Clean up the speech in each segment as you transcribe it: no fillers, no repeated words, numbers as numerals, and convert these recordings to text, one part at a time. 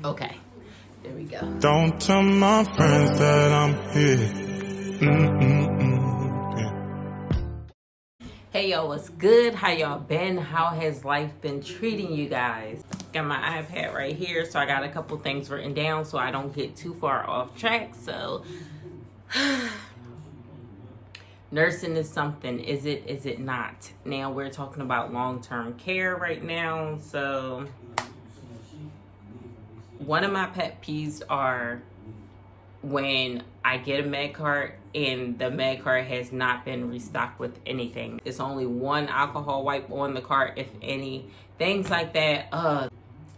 Okay, there we go. Don't tell my friends that I'm here. Hey y'all, what's good? How y'all been? How has life been treating you guys? Got my iPad right here, so I got a couple things written down so I don't get too far off track. So nursing is something, is it not? Now we're talking about long-term care right now. So one of my pet peeves are when I get a med cart and the med cart has not been restocked with anything. It's only one alcohol wipe on the cart, if any. Things like that.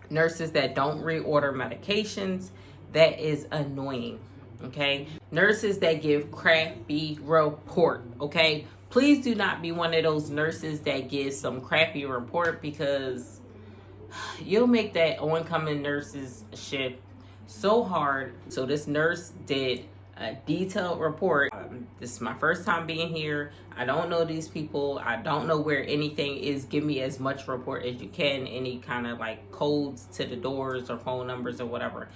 Nurses that don't reorder medications, that is annoying. Okay, nurses that give crappy report. Okay, please do not be one of those nurses that gives some crappy report, because you'll make that oncoming nurse's shift so hard. So this nurse did a detailed report. This is my first time being here. I don't know these people. I don't know where anything is. Give me as much report as you can. Any kind of like codes to the doors or phone numbers or whatever.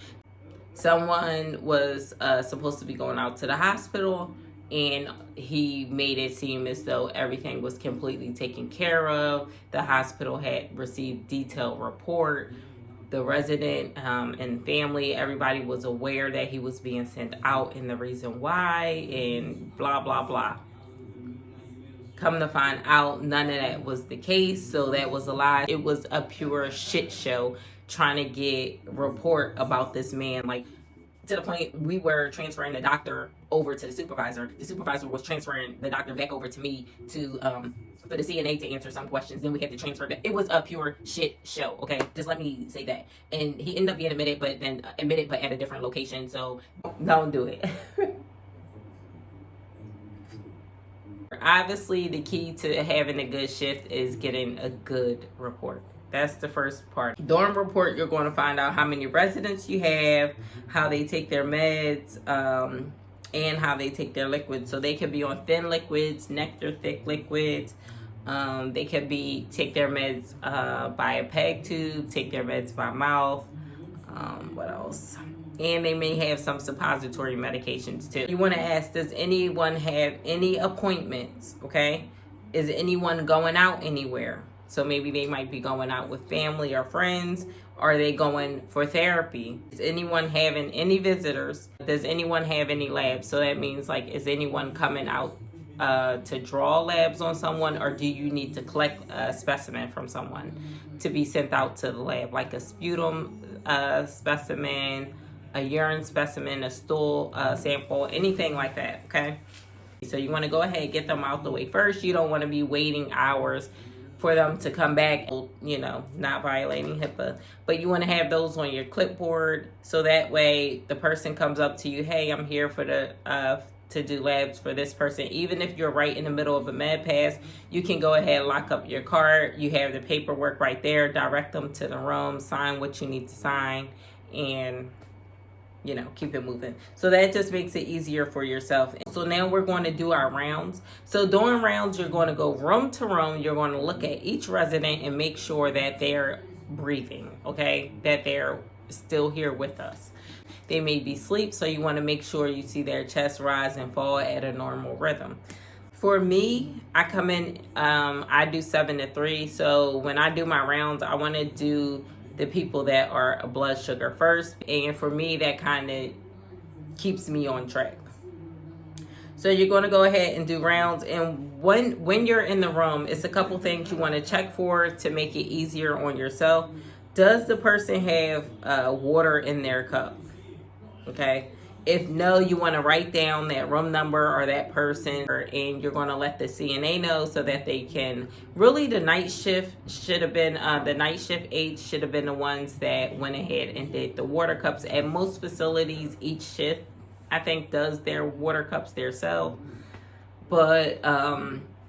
Someone was supposed to be going out to the hospital, and he made it seem as though everything was completely taken care of. The hospital had received detailed report. The resident and family, everybody was aware that he was being sent out and the reason why, and blah, blah, blah. Come to find out, none of that was the case. So that was a lie. It was a pure shit show trying to get report about this man. Like, to the point we were transferring the doctor over to the supervisor. The supervisor was transferring the doctor back over to me to for the CNA to answer some questions. Then we had to transfer that. It was a pure shit show. Okay, just let me say that. And he ended up being admitted, but at a different location. So don't do it. Obviously, the key to having a good shift is getting a good report. That's the first part. During report, you're going to find out how many residents you have, how they take their meds, and how they take their liquids. So they could be on thin liquids, nectar thick liquids. They could take their meds by a peg tube, take their meds by mouth. What else? And they may have some suppository medications too. You want to ask, does anyone have any appointments? Okay, is anyone going out anywhere? So maybe they might be going out with family or friends. Are they going for therapy? Is anyone having any visitors? Does anyone have any labs? So that means, like, is anyone coming out to draw labs on someone, or do you need to collect a specimen from someone to be sent out to the lab, like a sputum specimen, a urine specimen, a stool sample, anything like that, okay? So you want to go ahead and get them out the way first. You don't want to be waiting hours for them to come back, you know, not violating HIPAA. But you want to have those on your clipboard, so that way the person comes up to you, hey, I'm here for to do labs for this person. Even if you're right in the middle of a med pass, you can go ahead and lock up your card. You have the paperwork right there. Direct them to the room, sign what you need to sign, and you know, keep it moving. So that just makes it easier for yourself. So now we're going to do our rounds. So during rounds, you're going to go room to room. You're going to look at each resident and make sure that they're breathing, okay? That they're still here with us. They may be asleep, so you want to make sure you see their chest rise and fall at a normal rhythm. For me, I come in, I do 7 to 3. So when I do my rounds, I want to do the people that are a blood sugar first, and for me that kind of keeps me on track. So you're going to go ahead and do rounds, and when you're in the room, it's a couple things you want to check for to make it easier on yourself. Does the person have water in their cup? Okay, if no, you want to write down that room number or that person, and you're going to let the CNA know so that they can. Really, the night shift should have been the night shift aides should have been the ones that went ahead and did the water cups. At most facilities, each shift, I think, does their water cups themselves. But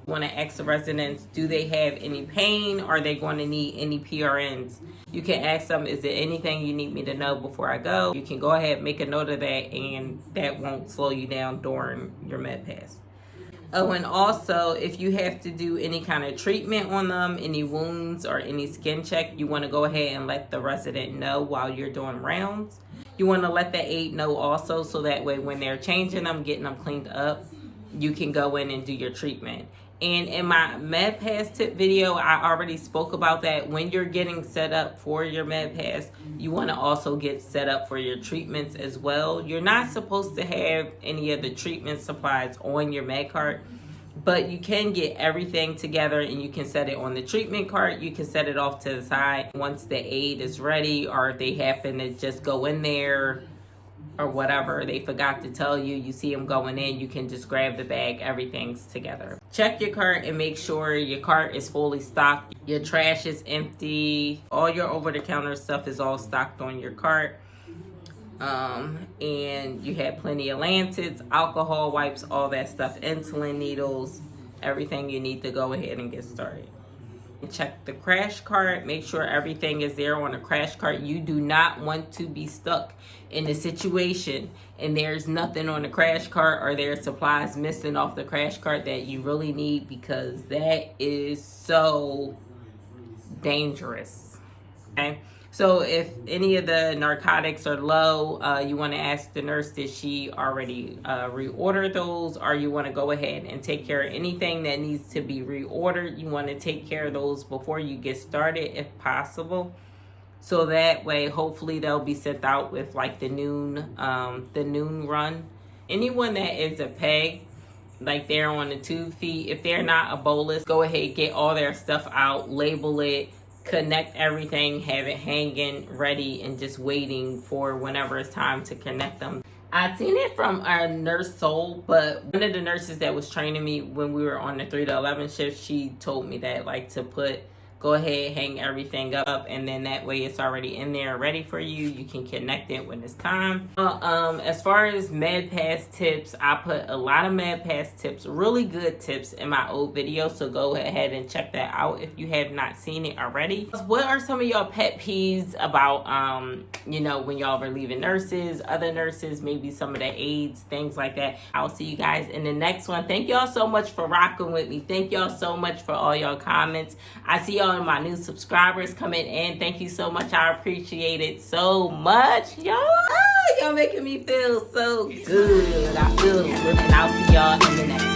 want to ask the residents, do they have any pain? Are they going to need any PRNs? You can ask them, is there anything you need me to know before I go? You can go ahead and make a note of that, and that won't slow you down during your med pass. Oh, and also, if you have to do any kind of treatment on them, any wounds or any skin check, you want to go ahead and let the resident know while you're doing rounds. You want to let the aide know also, so that way when they're changing them, getting them cleaned up, you can go in and do your treatment. And in my med pass tip video, I already spoke about that. When you're getting set up for your med pass, you want to also get set up for your treatments as well. You're not supposed to have any of the treatment supplies on your med cart, but you can get everything together and you can set it on the treatment cart. You can set it off to the side once the aide is ready, or if they happen to just go in there or whatever, they forgot to tell you, you see them going in, you can just grab the bag, everything's together. Check your cart and make sure your cart is fully stocked, your trash is empty, all your over-the-counter stuff is all stocked on your cart, and you have plenty of lancets, alcohol wipes, all that stuff, insulin needles, everything you need to go ahead and get started. Check the crash cart, make sure everything is there on the crash cart. You do not want to be stuck in a situation and there's nothing on the crash cart, or there's supplies missing off the crash cart that you really need, because that is so dangerous. Okay, so if any of the narcotics are low, you want to ask the nurse, did she already reorder those, or you want to go ahead and take care of anything that needs to be reordered. You want to take care of those before you get started if possible, so that way hopefully they'll be sent out with like the noon run. Anyone that is a peg, like they're on the tube feed, if they're not a bolus, go ahead, get all their stuff out, label it, connect everything, have it hanging ready and just waiting for whenever it's time to connect them. I've seen it from our nurse Soul, but one of the nurses that was training me when we were on the 3 to 11 shift, she told me that like to go ahead, hang everything up, and then that way it's already in there ready for you. You can connect it when it's time. As far as med pass tips, I put a lot of med pass tips, really good tips, in my old video, so go ahead and check that out if you have not seen it already. What are some of y'all pet peeves about you know, when y'all were leaving nurses, other nurses, maybe some of the aides, things like that? I'll see you guys in the next one. Thank y'all so much for rocking with me. Thank y'all so much for all y'all comments. I see y'all and my new subscribers coming in. Thank you so much. I appreciate it so much, y'all. Y'all making me feel so good. I feel good, and I'll see y'all in the next one.